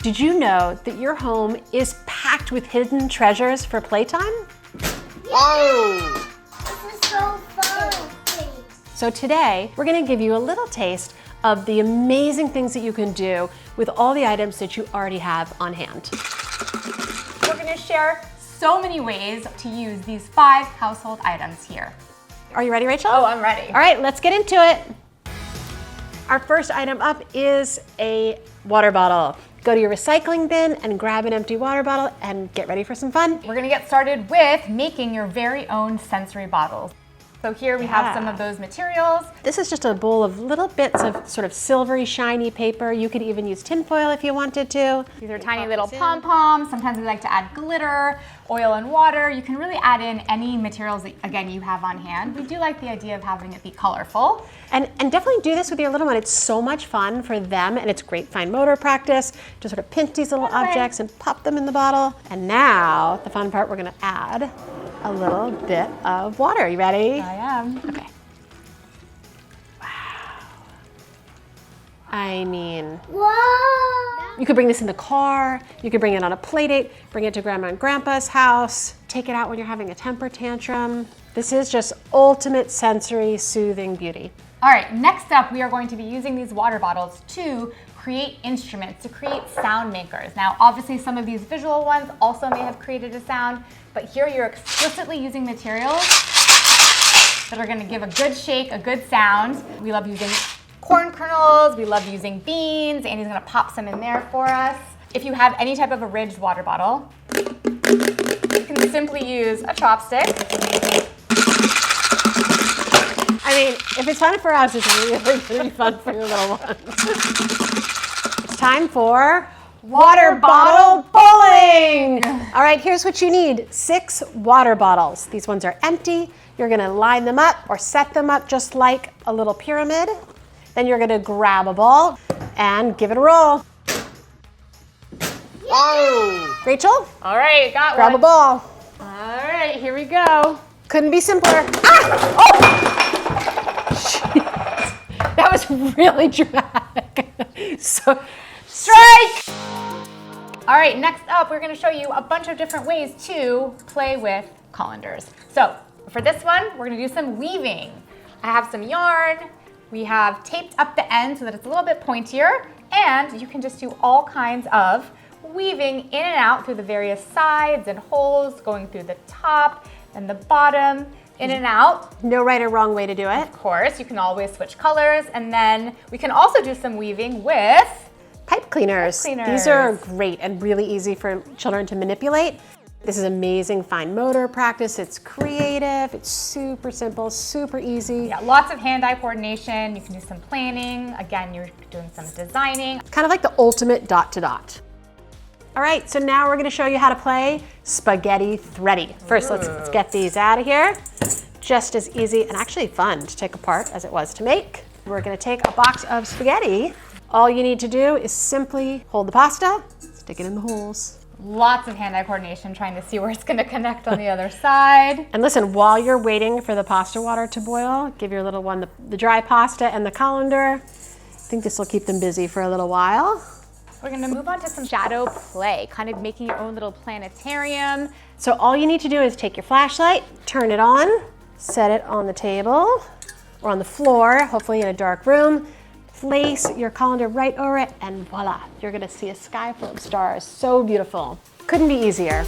Did you know that your home is packed with hidden treasures for playtime? Whoa! This is so fun. So today, we're gonna give you a little taste of the amazing things that you can do with all the items that you already have on hand. We're gonna share so many ways to use these 5 household items here. Are you ready, Rachel? Oh, I'm ready. All right, let's get into it. Our first item up is a water bottle. Go to your recycling bin and grab an empty water bottle and get ready for some fun. We're gonna get started with making your very own sensory bottles. So here we have some of those materials. This is just a bowl of little bits of sort of silvery, shiny paper. You could even use tinfoil if you wanted to. These are tiny little pom-poms. Sometimes we like to add glitter, oil and water. You can really add in any materials that, again, you have on hand. We do like the idea of having it be colorful. And definitely do this with your little one. It's so much fun for them, and it's great fine motor practice to sort of pinch these little objects and pop them in the bottle. And now, the fun part, we're gonna add a little bit of water. You ready? I am. Okay. Wow. I mean, Whoa! you could bring this in the car, you could bring it on a play date, bring it to Grandma and Grandpa's house, take it out when you're having a temper tantrum. This is just ultimate sensory soothing beauty. All right, next up, we are going to be using these water bottles to create instruments, to create sound makers. Now, obviously, some of these visual ones also may have created a sound, but here you're explicitly using materials that are gonna give a good shake, a good sound. We love using corn kernels, we love using beans. Andy's gonna pop some in there for us. If you have any type of a ridged water bottle, you can simply use a chopstick. I mean, if it's fun for us, it's really gonna be fun for your little ones. It's time for water bottle bowling! All right, here's what you need. 6 water bottles. These ones are empty. You're gonna line them up or set them up just like a little pyramid. Then you're gonna grab a ball and give it a roll. Whoa! Rachel, All right, got grab one. a ball. All right, here we go. Couldn't be simpler. Ah! Oh! That was really dramatic. So, strike! All right, next up, we're gonna show you a bunch of different ways to play with colanders. So for this one, we're gonna do some weaving. I have some yarn. We have taped up the end so that it's a little bit pointier, and you can just do all kinds of weaving in and out through the various sides and holes, going through the top and the bottom, in and out. no right or wrong way to do it. Of course, you can always switch colors, and then we can also do some weaving with Pipe cleaners. These are great and really easy for children to manipulate. This is amazing fine motor practice. It's creative, it's super simple, super easy. Yeah, lots of hand-eye coordination. You can do some planning. Again, you're doing some designing. Kind of like the ultimate dot to dot. All right, so now we're gonna show you how to play spaghetti Thready. First, let's get these out of here. Just as easy and actually fun to take apart as it was to make. We're gonna take a box of spaghetti. All you need to do is simply hold the pasta, stick it in the holes. Lots of hand-eye coordination, trying to see where it's gonna connect on the other side. And listen, while you're waiting for the pasta water to boil, give your little one the dry pasta and the colander. I think this will keep them busy for a little while. We're gonna move on to some shadow play, kind of making your own little planetarium. So all you need to do is take your flashlight, turn it on, set it on the table or on the floor, hopefully in a dark room. Place your colander right over it, and voila, you're gonna see a sky full of stars. So beautiful. Couldn't be easier.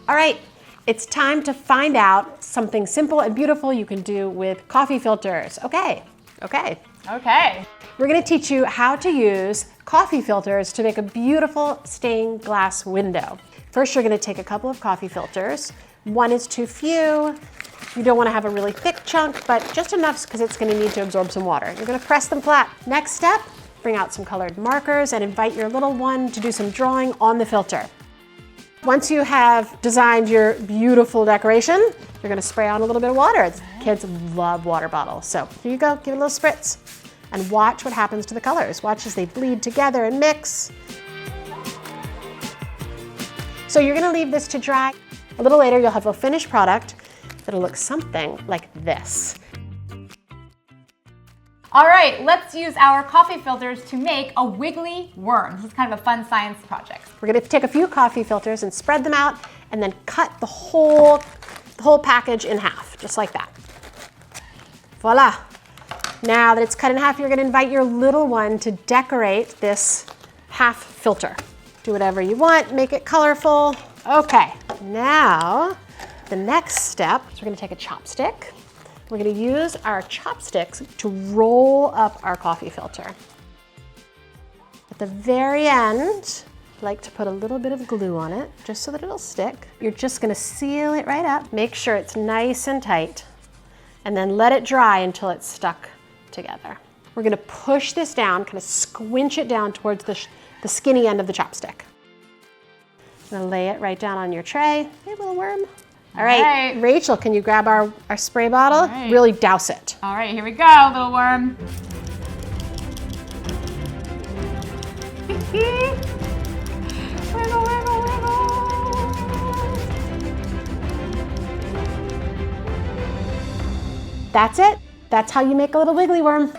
All right, it's time to find out something simple and beautiful you can do with coffee filters. Okay. We're gonna teach you how to use coffee filters to make a beautiful stained glass window. First, you're gonna take a couple of coffee filters. One is too few. You don't wanna have a really thick chunk, but just enough because it's gonna need to absorb some water. You're gonna press them flat. Next step, bring out some colored markers and invite your little one to do some drawing on the filter. Once you have designed your beautiful decoration, you're gonna spray on a little bit of water. Kids love water bottles. So here you go, give it a little spritz and watch what happens to the colors. Watch as they bleed together and mix. So you're gonna leave this to dry. A little later, you'll have a finished product that'll look something like this. All right, let's use our coffee filters to make a wiggly worm. This is kind of a fun science project. We're gonna take a few coffee filters and spread them out and then cut the whole package in half, just like that. Voila. Now that it's cut in half, you're gonna invite your little one to decorate this half filter. Do whatever you want, make it colorful. Okay, now the next step is we're gonna take a chopstick. We're gonna use our chopsticks to roll up our coffee filter. At the very end, I like to put a little bit of glue on it, just so that it'll stick. You're just gonna seal it right up. Make sure it's nice and tight, and then let it dry until it's stuck together. We're gonna push this down, kind of squinch it down towards the skinny end of the chopstick. I'm gonna lay it right down on your tray. Hey, little worm. All right, Rachel, can you grab our spray bottle? Right. Really douse it. All right, here we go, little worm. Wiggle, wiggle, wiggle. That's it. That's how you make a little wiggly worm.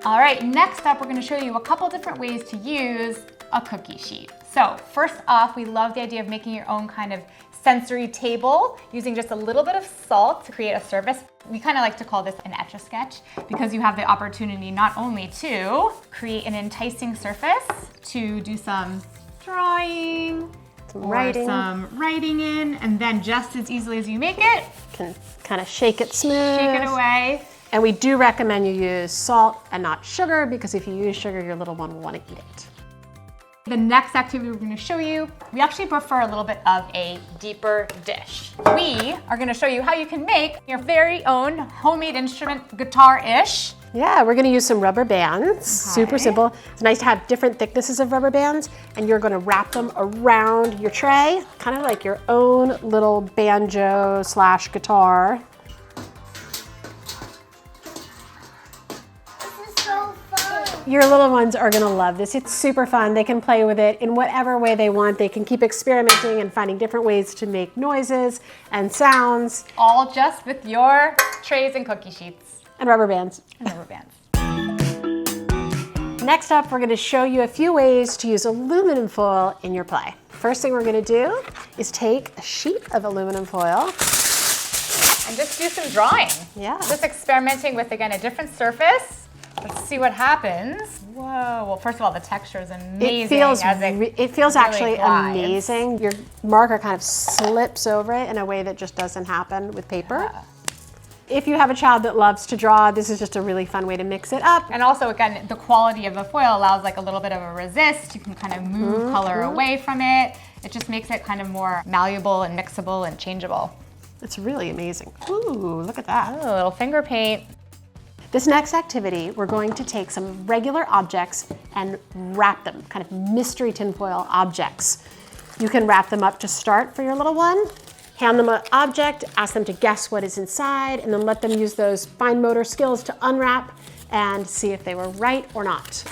All right, next up, we're gonna show you a couple different ways to use a cookie sheet. So first off, we love the idea of making your own kind of sensory table using just a little bit of salt to create a surface. We kind of like to call this an Etch-a-Sketch because you have the opportunity not only to create an enticing surface, to do some drawing, Some writing in, and then just as easily as you make it, can kind of shake it smooth. shake it away. And we do recommend you use salt and not sugar, because if you use sugar, your little one will want to eat it. The next activity we're going to show you, we actually prefer a little bit of a deeper dish. We are going to show you how you can make your very own homemade instrument, guitar-ish. Yeah, we're going to use some rubber bands. Super simple. It's nice to have different thicknesses of rubber bands, and you're going to wrap them around your tray, kind of like your own little banjo/guitar. Your little ones are gonna love this. It's super fun. They can play with it in whatever way they want. They can keep experimenting and finding different ways to make noises and sounds. All just with your trays and cookie sheets. And rubber bands. And rubber bands. Next up, we're gonna show you a few ways to use aluminum foil in your play. First thing we're gonna do is take a sheet of aluminum foil. And just do some drawing. Yeah. Just experimenting with, again, a different surface. Let's see what happens. Whoa, well, first of all, the texture is amazing. It feels really actually glides. amazing. Your marker kind of slips over it in a way that just doesn't happen with paper. Yeah. If you have a child that loves to draw, this is just a really fun way to mix it up. And also, again, the quality of the foil allows like a little bit of a resist. You can kind of move color away from it. It just makes it kind of more malleable and mixable and changeable. It's really amazing. Ooh, look at that. Oh, a little finger paint. This next activity, we're going to take some regular objects and wrap them, kind of mystery tinfoil objects. You can wrap them up to start for your little one, hand them an object, ask them to guess what is inside, and then let them use those fine motor skills to unwrap and see if they were right or not.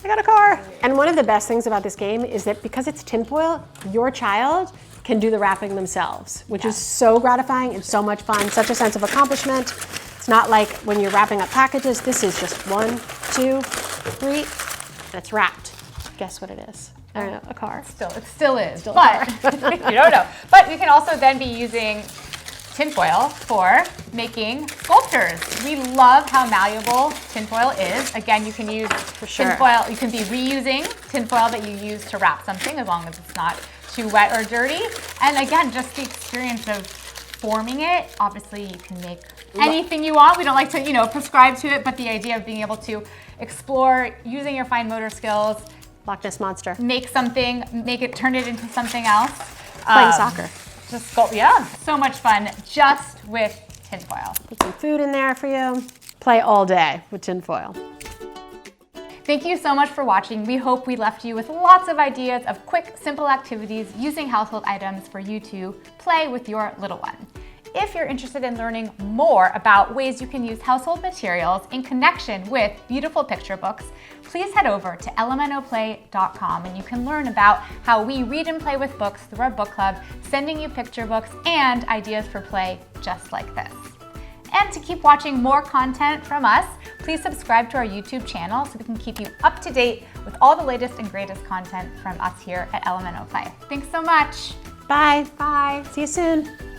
I got a car. And one of the best things about this game is that because it's tinfoil, your child can do the wrapping themselves, which is so gratifying and so much fun, such a sense of accomplishment. It's not like when you're wrapping up packages. This is just 1, 2, 3, and it's wrapped. Guess what it is? I don't know, a car. It still is, but you don't know. But you can also then be using tinfoil for making sculptures. We love how malleable tinfoil is. Again, you can use tinfoil, you can be reusing tinfoil that you use to wrap something as long as it's not too wet or dirty. And again, just the experience of forming it. Obviously, you can make anything you want. We don't like to, prescribe to it, but the idea of being able to explore using your fine motor skills, Loch Ness Monster. make something, turn it into something else. Playing soccer. Just sculpt, yeah, so much fun just with tinfoil. Put some food in there for you. Play all day with tinfoil. Thank you so much for watching. We hope we left you with lots of ideas of quick, simple activities using household items for you to play with your little one. If you're interested in learning more about ways you can use household materials in connection with beautiful picture books, please head over to elemenoplay.com and you can learn about how we read and play with books through our book club, sending you picture books and ideas for play just like this. And to keep watching more content from us, please subscribe to our YouTube channel so we can keep you up to date with all the latest and greatest content from us here at Element 05. Thanks so much. Bye. Bye. See you soon.